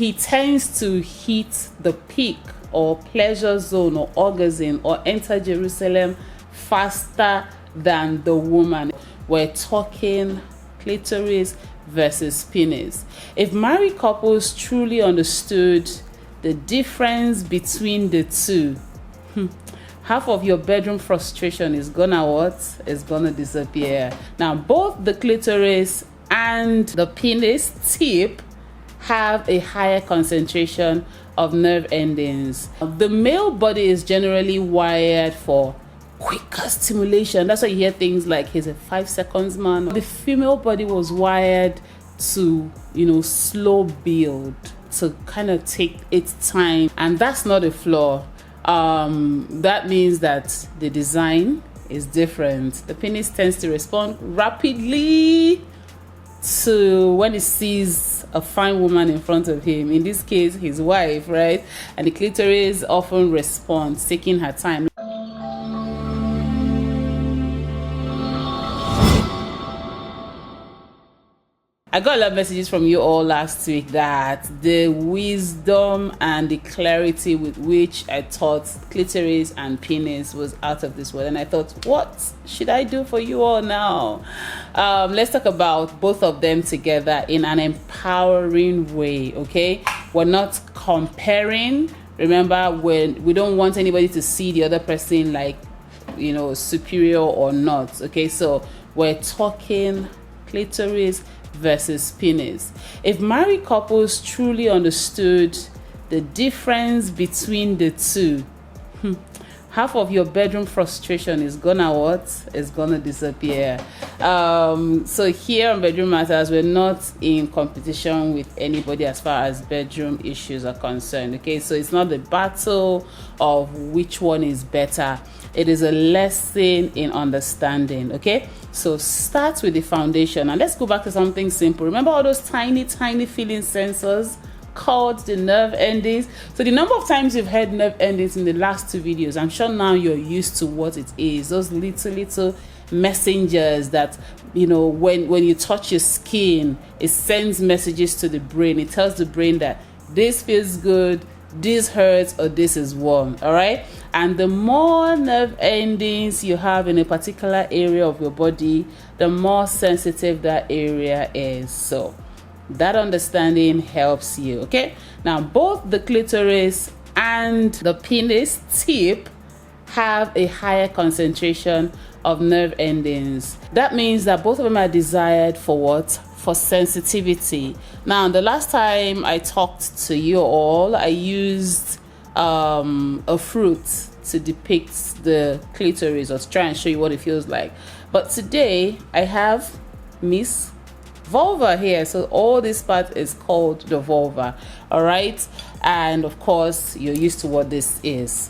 he tends to hit the peak or pleasure zone or orgasm or enter Jerusalem faster than the woman. We're talking clitoris versus penis. If married couples truly understood the difference between the two, half of your bedroom frustration is gonna disappear. Now, both the clitoris and the penis tip have a higher concentration of nerve endings. The male body is generally wired for quicker stimulation. That's why you hear things like he's a 5 seconds man. The female body was wired to, slow build, to kind of take its time. And that's not a flaw. That means that the design is different. The penis tends to respond rapidly to when it sees a fine woman in front of him, in this case his wife, right? And the clitoris often responds, taking her time. I got a lot of messages from you all last week that the wisdom and the clarity with which I taught clitoris and penis was out of this world. And I thought, what should I do for you all now? Let's talk about both of them together in an empowering way, okay? We're not comparing. Remember, when we don't want anybody to see the other person like, superior or not, okay? So we're talking clitoris versus penis. If married couples truly understood the difference between the two, half of your bedroom frustration is gonna disappear. So here on Bedroom Matters, we're not in competition with anybody as far as bedroom issues are concerned, okay? So it's not the battle of which one is better. It is a lesson in understanding, okay? So start with the foundation, and let's go back to something simple. Remember all those tiny feeling sensors called the nerve endings? So the number of times you've heard nerve endings in the last 2 videos, I'm sure now you're used to what it is. Those little messengers that, when you touch your skin, it sends messages to the brain. It tells the brain that this feels good, this hurts, or this is warm. All right. And the more nerve endings you have in a particular area of your body, the more sensitive that area is. So that understanding helps you. Okay. Now, both the clitoris and the penis tip have a higher concentration of nerve endings. That means that both of them are desired for what? For sensitivity. Now, the last time I talked to you all, I used a fruit to depict the clitoris, or to try and show you what it feels like. But today I have Miss Vulva here. So all this part is called the vulva. All right. And of course, you're used to what this is.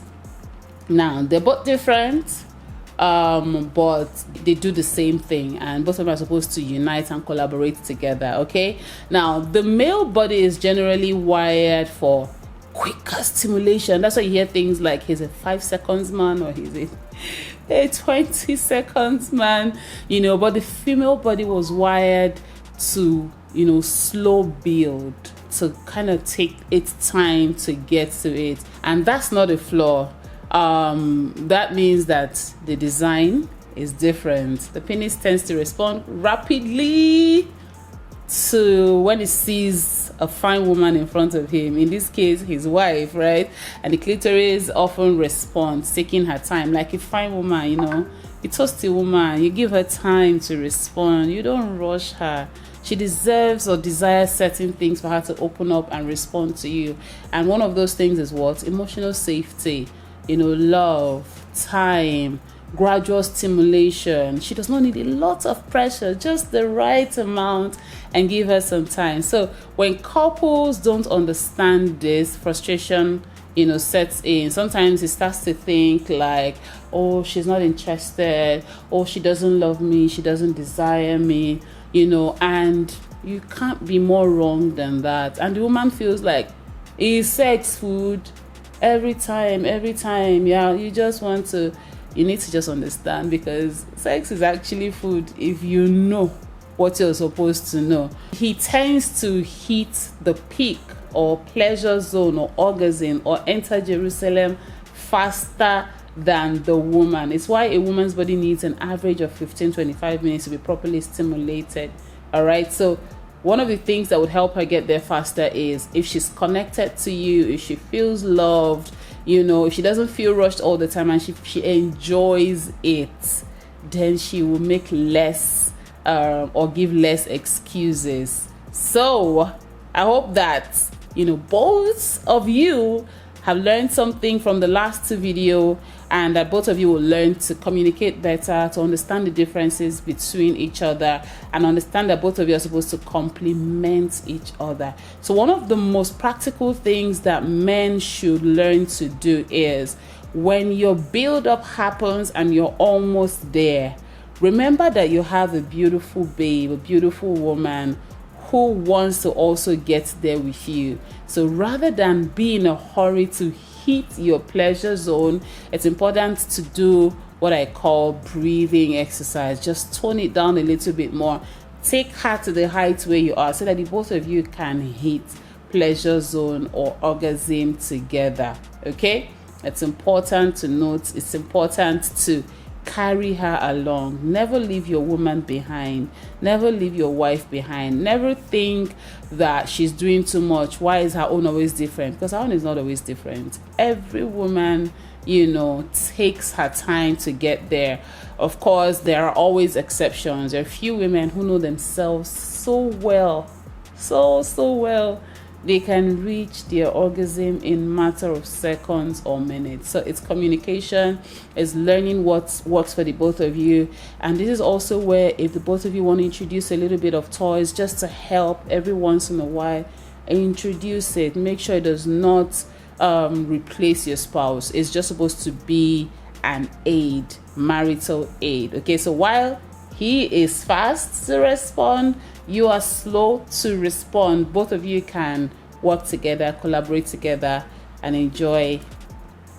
Now, they're both different, but they do the same thing, and both of them are supposed to unite and collaborate together. Okay. Now, the male body is generally wired for quicker stimulation. That's why you hear things like he's a 5 seconds man, or he's a 20 seconds man, but the female body was wired to, slow build, to kind of take its time to get to it. And that's not a flaw. That means that the design is different. The penis tends to respond rapidly to when it sees a fine woman in front of him, in this case his wife, right? And the clitoris often responds, taking her time. Like a fine woman, you toast a woman, you give her time to respond, you don't rush her. She deserves or desires certain things for her to open up and respond to you. And one of those things is what? Emotional safety, love, time, gradual stimulation. She does not need a lot of pressure, just the right amount, and give her some time. So when couples don't understand this, frustration sets in. Sometimes it starts to think like, oh, she's not interested, oh, she doesn't love me, she doesn't desire me, and you can't be more wrong than that. And the woman feels like it's sex food every time. Yeah, you need to just understand, because sex is actually food if you know what you're supposed to know. He tends to hit the peak or pleasure zone or orgasm or enter Jerusalem faster than the woman. It's why a woman's body needs an average of 15-25 minutes to be properly stimulated. All right, so one of the things that would help her get there faster is if she's connected to you, if she feels loved, you know, if she doesn't feel rushed all the time and she enjoys it, then she will make less or give less excuses. So I hope that, you know, both of you have learned something from the last two videos, and that both of you will learn to communicate better, to understand the differences between each other, and understand that both of you are supposed to complement each other. So one of the most practical things that men should learn to do is, when your build-up happens and you're almost there, remember that you have a beautiful babe, a beautiful woman who wants to also get there with you. So rather than be in a hurry to hit your pleasure zone, it's important to do what I call breathing exercise. Just tone it down a little bit more. Take her to the height where you are so that the both of you can hit pleasure zone or orgasm together. Okay? It's important to note, it's important to carry her along. Never leave your woman behind. Never leave your wife behind. Never think that she's doing too much. Why is her own always different? Because her own is not always different. Every woman, you know, takes her time to get there. Of course, there are always exceptions. There are few women who know themselves so well, so well, they can reach their orgasm in matter of seconds or minutes. So it's communication, it's learning what works for the both of you. And this is also where, if the both of you want to introduce a little bit of toys just to help every once in a while, introduce it. Make sure it does not replace your spouse. It's just supposed to be an aid, marital aid. Okay, so while he is fast to respond, you are slow to respond. Both of you can work together, collaborate together, and enjoy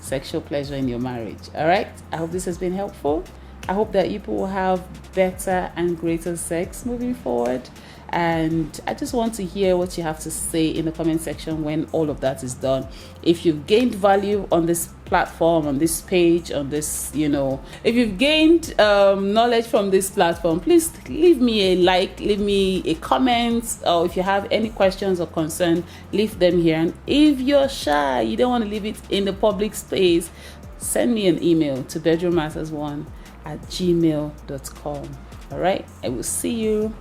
sexual pleasure in your marriage. All right, I hope this has been helpful. I hope that you will have better and greater sex moving forward. And I just want to hear what you have to say in the comment section when all of that is done. If you've gained value on this platform, on this page, on this, you know, if you've gained knowledge from this platform, please leave me a like, leave me a comment, or if you have any questions or concern, leave them here. And if you're shy, you don't want to leave it in the public space, send me an email to bedroommatters1@gmail.com. All right, I will see you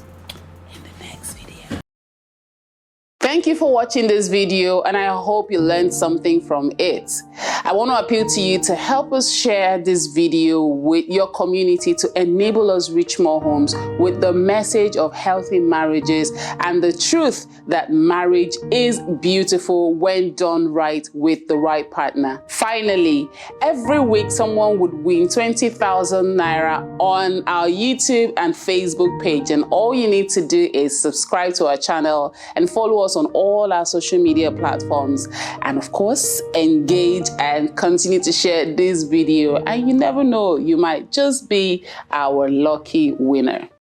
in the next video. Thank you for watching this video, and I hope you learned something from it. I want to appeal to you to help us share this video with your community to enable us reach more homes with the message of healthy marriages and the truth that marriage is beautiful when done right with the right partner. Finally, every week someone would win 20,000 naira on our YouTube and Facebook page, and all you need to do is subscribe to our channel and follow us on all our social media platforms, and of course engage and continue to share this video, and you never know, you might just be our lucky winner.